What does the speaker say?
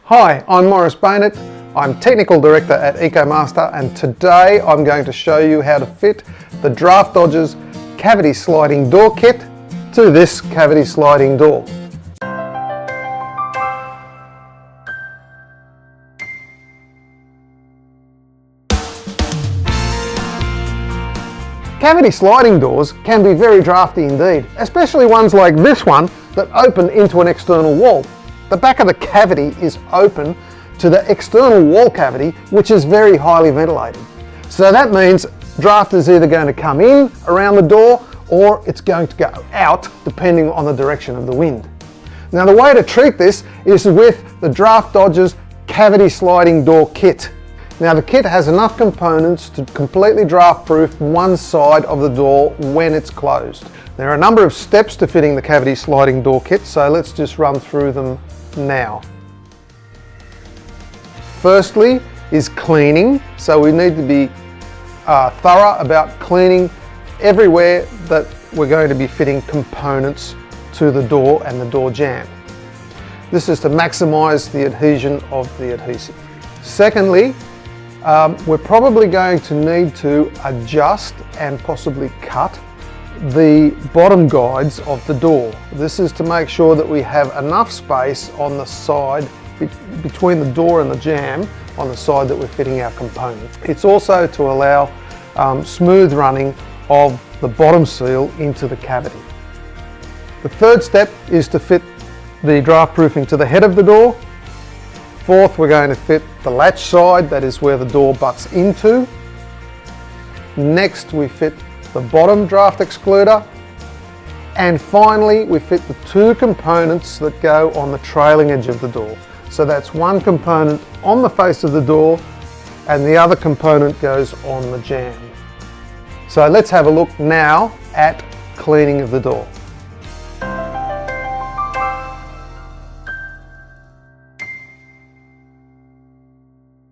Hi, I'm Maurice Beinat. I'm Technical Director at ecoMaster, and today I'm going to show you how to fit the Draught Dodgers cavity sliding door kit to this cavity sliding door. Cavity sliding doors can be very drafty indeed, especially ones like this one that open into an external wall. The back of the cavity is open to the external wall cavity, which is very highly ventilated. So that means draft is either going to come in around the door or it's going to go out depending on the direction of the wind. Now the way to treat this is with the Draught Dodgers cavity sliding door kit. Now the kit has enough components to completely draft proof one side of the door when it's closed. There are a number of steps to fitting the cavity sliding door kit, so let's just run through them now. Firstly is cleaning, so we need to be thorough about cleaning everywhere that we're going to be fitting components to the door and the door jamb. This is to maximize the adhesion of the adhesive. Secondly, we're probably going to need to adjust and possibly cut the bottom guides of the door. This is to make sure that we have enough space on the side between the door and the jamb on the side that we're fitting our component. It's also to allow smooth running of the bottom seal into the cavity. The third step is to fit the draft proofing to the head of the door. Fourth, we're going to fit the latch side, that is where the door butts into. Next, we fit the bottom draft excluder. And finally, we fit the two components that go on the trailing edge of the door. So that's one component on the face of the door and the other component goes on the jamb. So let's have a look now at cleaning of the door.